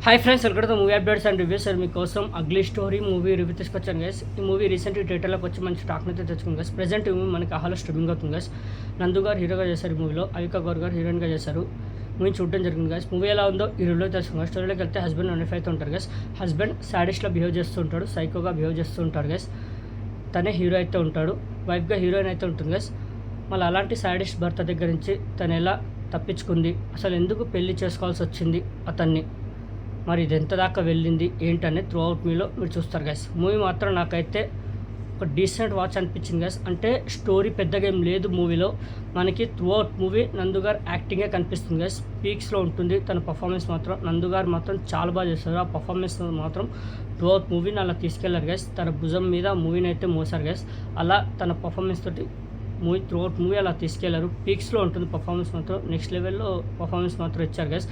Hi friends, welcome to movie updates and reviews. Sir మీకోసం ugly story movie review తీసుకొచ్చాను guys. ఈ movie రీసెంట్గా థియేటర్లోకి వచ్చి మంచి టాక్ని అయితే తెచ్చుకుంది గైస్. ప్రెజెంట్ ఈ మూవీ మనకి ఆహాలో స్ట్రీమింగ్ అవుతుంది గైస్. నందు గారు హీరోగా చేశారు ఈ మూవీలో, అవికా గౌర్ గారు హీరోయిన్గా చేశారు. మూవీ చూడడం జరిగింది గైస్. మూవీ ఎలా ఉందో ఈ రివ్యూలో తెలుసుకుందాం. స్టోరీలోకి వెళ్తే హస్బెండ్ నైఫ్ అయితే ఉంటారు గైస్. హస్బెండ్ సాడిస్ట్లో బిహేవ్ చేస్తూ ఉంటాడు, సైకోగా బిహేవ్ చేస్తూ ఉంటాడు గైస్. తనే హీరో అయితే ఉంటాడు, వైఫ్గా హీరోయిన్ అయితే ఉంటుంది గైస్. మళ్ళీ అలాంటి సాడిస్ట్ భర్త దగ్గర నుంచి తను ఎలా తప్పించుకుంది, అసలు ఎందుకు పెళ్లి చేసుకోవాల్సి వచ్చింది అతన్ని, మరి ఇది ఎంత దాకా వెళ్ళింది ఏంటనే త్రూ అవుట్ మీలో మీరు చూస్తారు గైస్. మూవీ మాత్రం నాకైతే ఒక డీసెంట్ వాచ్ అనిపించింది గైస్. అంటే స్టోరీ పెద్దగా ఏం లేదు మూవీలో, మనకి త్రూ అవుట్ మూవీ నందుగారు యాక్టింగే కనిపిస్తుంది గైస్. పీక్స్లో ఉంటుంది తన పర్ఫార్మెన్స్ మాత్రం. నందుగారు మాత్రం చాలా బాగా చేస్తారు. ఆ పర్ఫార్మెన్స్ మాత్రం త్రూ అవుట్ మూవీని అలా తీసుకెళ్లారు గైస్. తన భుజం మీద మూవీని అయితే మోసారు గైస్. అలా తన పర్ఫార్మెన్స్ తోటి మూవీ త్రూ అవుట్ మూవీ అలా తీసుకెళ్లారు. పీక్స్లో ఉంటుంది పర్ఫార్మెన్స్ మాత్రం. నెక్స్ట్ లెవెల్లో పర్ఫార్మెన్స్ మాత్రం ఇచ్చారు గైస్.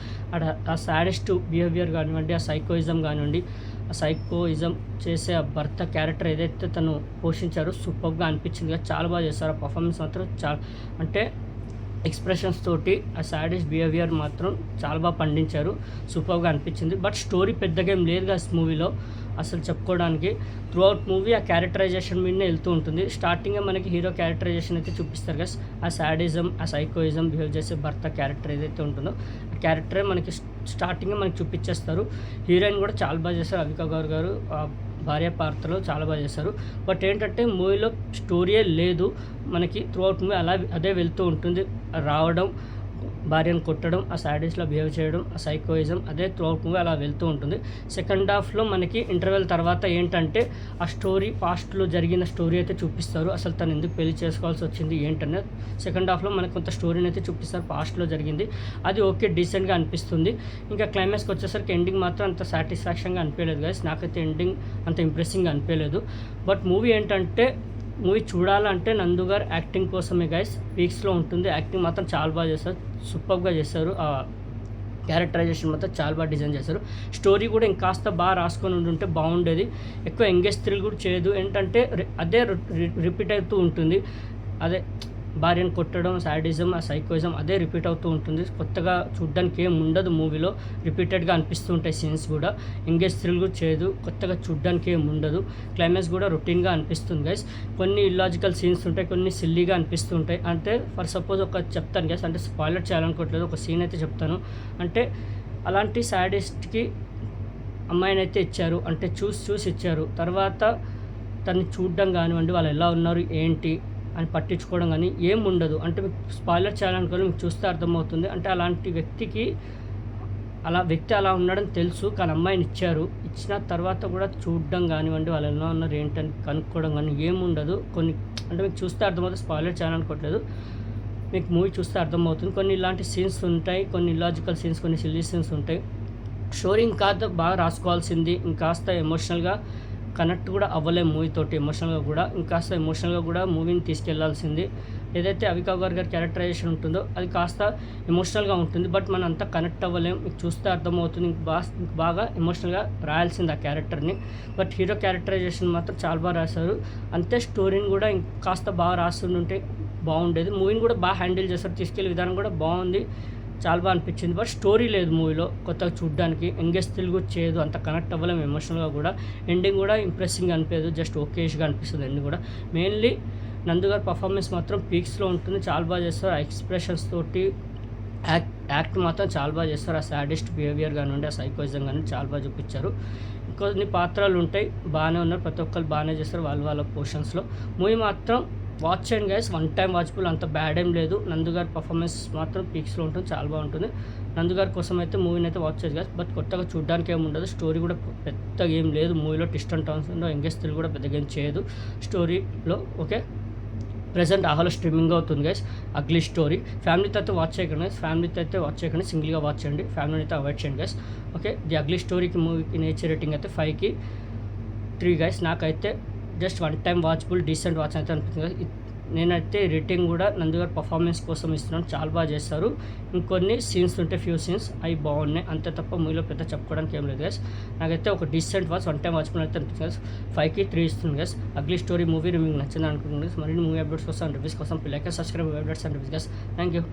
ఆ సాడెస్ట్ బిహేవియర్ కానివ్వండి, ఆ సైకోయిజం కానివ్వండి, ఆ సైకోయిజం చేసే ఆ భర్త క్యారెక్టర్ ఏదైతే తను పోషించారో సూపర్గా అనిపించింది కదా. చాలా బాగా చేస్తారు. ఆ పర్ఫార్మెన్స్ మాత్రం చాలా అంటే ఎక్స్ప్రెషన్స్ తోటి ఆ సాడెస్ట్ బిహేవియర్ మాత్రం చాలా బాగా పండించారు. సూపర్గా అనిపించింది. బట్ స్టోరీ పెద్దగా ఏం లేదు కదా మూవీలో అసలు చెప్పుకోవడానికి. త్రూ అవుట్ మూవీ ఆ క్యారెక్టరైజేషన్ మీదనే వెళ్తూ ఉంటుంది. స్టార్టింగే మనకి హీరో క్యారెక్టరైజేషన్ అయితే చూపిస్తారు కదా. ఆ సాడిజం, ఆ సైకోయిజం బిహేవ్ చేసే భర్త క్యారెక్టర్ ఏదైతే ఉంటుందో ఆ క్యారెక్టరే మనకి స్టార్టింగే మనకి చూపించేస్తారు. హీరోయిన్ కూడా చాలా బాగా చేస్తారు. అవికా గౌర్ గారు భార్య పాత్రలో చాలా బాగా చేశారు. బట్ ఏంటంటే మూవీలో స్టోరీయే లేదు మనకి. త్రూ అవుట్ మూవీ అదే వెళ్తూ ఉంటుంది. రావడం, భార్యను కొట్టడం, ఆ సాడీస్లో బిహేవ్ చేయడం, ఆ సైకోయిజం అదే త్రూ అవుట్ మూవీ అలా వెళ్తూ ఉంటుంది. సెకండ్ హాఫ్లో మనకి ఇంటర్వెల్ తర్వాత ఏంటంటే ఆ స్టోరీ పాస్ట్లో జరిగిన స్టోరీ అయితే చూపిస్తారు. అసలు తను ఎందుకు పెళ్లి చేసుకోవాల్సి వచ్చింది ఏంటనేది సెకండ్ హాఫ్లో మనకు కొంత స్టోరీని అయితే చూపిస్తారు. పాస్ట్లో జరిగింది అది ఓకే, డీసెంట్గా అనిపిస్తుంది. ఇంకా క్లైమాక్స్కి వచ్చేసరికి ఎండింగ్ మాత్రం అంత సాటిస్ఫాక్షన్గా అనిపించలేదు గైస్. నాకైతే ఎండింగ్ అంత ఇంప్రెసింగ్గా అనిపించలేదు. బట్ మూవీ ఏంటంటే మూవీ చూడాలంటే నందుగారు యాక్టింగ్ కోసమే గైస్. పీక్స్లో ఉంటుంది. యాక్టింగ్ మాత్రం చాలా బాగా చేస్తారు, సూపర్గా చేస్తారు. క్యారెక్టరైజేషన్ మాత్రం చాలా బాగా డిజైన్ చేశారు. స్టోరీ కూడా ఇంకాస్త బాగా రాసుకొని ఉంటుంటే బాగుండేది. ఎక్కువ ఎంగేజ్ థ్రిల్ కూడా చేయదు. ఏంటంటే అదే రిపీట్ అవుతూ ఉంటుంది. అదే భార్యను కొట్టడం, సాడిజం, ఆ సైకోయిజం అదే రిపీట్ అవుతూ ఉంటుంది. కొత్తగా చూడ్డానికి ఏం ఉండదు మూవీలో. రిపీటెడ్గా అనిపిస్తూ ఉంటాయి సీన్స్ కూడా. ఎంగేజ్ థ్రిల్ కూడా చేయదు. కొత్తగా చూడ్డానికి ఏం ఉండదు. క్లైమాక్స్ కూడా రొటీన్గా అనిపిస్తుంది గైస్. కొన్ని ఇల్లాజికల్ సీన్స్ ఉంటాయి, కొన్ని సిల్లీగా అనిపిస్తూ ఉంటాయి. అంటే ఫర్ సపోజ్ ఒక చెప్తాను గైస్, అంటే స్పాయిలర్ చేయాలనుకోవట్లేదు, ఒక సీన్ అయితే చెప్తాను. అంటే అలాంటి సాడిస్ట్కి అమ్మాయిని అయితే ఇచ్చారు, అంటే చూసి ఇచ్చారు. తర్వాత తన్ని చూడడం కానివ్వండి, వాళ్ళు ఎలా ఉన్నారు ఏంటి అని పట్టించుకోవడం కానీ ఏం ఉండదు. అంటే మీకు స్పాయిలర్ చేయాలనుకోని మీకు చూస్తే అర్థమవుతుంది. అంటే అలాంటి వ్యక్తి అలా ఉన్నాడని తెలుసు, కానీ అమ్మాయిని ఇచ్చిన తర్వాత కూడా చూడడం కానివ్వండి, వాళ్ళు ఎలా ఉన్నారు ఏంటని కనుక్కోవడం కానీ ఏముండదు. కొన్ని అంటే మీకు చూస్తే అర్థమవుతుంది. స్పాయిలర్ చేయాలనుకోవట్లేదు, మీకు మూవీ చూస్తే అర్థమవుతుంది. కొన్ని ఇలాంటి సీన్స్ ఉంటాయి, కొన్ని ఇలాజికల్ సీన్స్, కొన్ని సిల్లీ సీన్స్ ఉంటాయి. స్టోరీ ఇంకా బాగా రాసుకోవాల్సింది. ఇంకాస్త ఎమోషనల్గా కనెక్ట్ కూడా అవ్వలేము మూవీతోటి. ఇంకాస్త ఎమోషనల్గా కూడా మూవీని తీసుకెళ్లాల్సింది. ఏదైతే అవికా గౌర్ గారి క్యారెక్టరైజేషన్ ఉంటుందో అది కాస్త ఎమోషనల్గా ఉంటుంది. బట్ మనం అంతా కనెక్ట్ అవ్వలేము. మీకు చూస్తే అర్థమవుతుంది. బాగా ఎమోషనల్గా రాయాల్సింది ఆ క్యారెక్టర్ని. బట్ హీరో క్యారెక్టరైజేషన్ మాత్రం చాలా బాగా రాశారు. అంతే స్టోరీని కూడా ఇంకాస్త బాగా రాస్తుంటే బాగుండేది. మూవీని కూడా బాగా హ్యాండిల్ చేస్తారు. తీసుకెళ్లే విధానం కూడా బాగుంది, చాలా బాగా అనిపించింది. బట్ స్టోరీ లేదు మూవీలో కొత్తగా చూడడానికి. ఎంగేజ్ తెలుగు చేయదు, అంత కనెక్ట్ అవ్వలేము ఎమోషనల్గా కూడా. ఎండింగ్ కూడా ఇంప్రెసింగ్గా అనిపించదు, జస్ట్ ఓకేష్గా అనిపిస్తుంది ఎండింగ్ కూడా. మెయిన్లీ నందుగారి పర్ఫార్మెన్స్ మాత్రం పీక్స్లో ఉంటుంది. చాలా బాగా చేస్తారు. ఆ ఎక్స్ప్రెషన్స్ తోటి యాక్ట్ మాత్రం చాలా బాగా చేస్తారు. ఆ సాడెస్ట్ బిహేవియర్ కానివ్వండి, ఆ సైకోయిజం కానీ చాలా బాగా చూపించారు. కొన్ని పాత్రలు ఉంటాయి, బాగానే ఉన్నారు. ప్రతి ఒక్కరు బాగానే చేస్తారు వాళ్ళ పోర్షన్స్లో. మూవీ మాత్రం వాచ్ చేయండి గైస్, వన్ టైం వాచబుల్, అంత బ్యాడ్ ఏం లేదు. నందుగారి పర్ఫార్మెన్స్ మాత్రం పీక్స్లో ఉంటుంది, చాలా బాగుంటుంది. నందుగారి కోసం అయితే మూవీని అయితే వాచ్ చేయదు గైస్. బట్ కొత్తగా చూడడానికి ఏమి ఉండదు. స్టోరీ కూడా పెద్దగా ఏం లేదు మూవీలో. Twist and turns engage thrill కూడా పెద్దగా ఏం చేయదు స్టోరీలో. ఓకే, ప్రెజెంట్ ఆహాలో స్ట్రీమింగ్ అవుతుంది గైస్ అగ్లీ స్టోరీ. ఫ్యామిలీతో అయితే వాచ్ చేయకండి, సింగిల్గా వాచ్ చేయండి. ఫ్యామిలీని అయితే అవాయిడ్ చేయండి గైస్. ఓకే, ది అగ్లీ స్టోరీకి మూవీకి నేచర్ రేటింగ్ అయితే 5కి 3 గైస్. నాకైతే just one time watchable, decent watch అయితే అనిపిస్తుంది. నేనైతే రేటింగ్ కూడా నందుగారు పర్ఫార్మెన్స్ కోసం ఇస్తున్నాను. చాలా బాగా చేస్తారు. ఇంకొన్ని సీన్స్ ఉంటే ఫ్యూ సీన్స్ అవి బాగున్నాయి, అంతే తప్ప మూవీలో పెద్ద చెప్పుకోవడానికి ఏం లేదు గైస్. నాకైతే ఒక decent watch, one time watchable అయితే అనిపిస్తుంది గైస్. 5కి 3 ఇస్తుంది గైస్. అగ్లీ స్టోరీ మూవీ మీకు నచ్చింది అనుకుంటున్నాను. మరిన్ని మూవీ అప్డేట్స్ కోసం, రివ్యూస్ కోసం like, subscribe, movie updates and reviews guys. Thank you.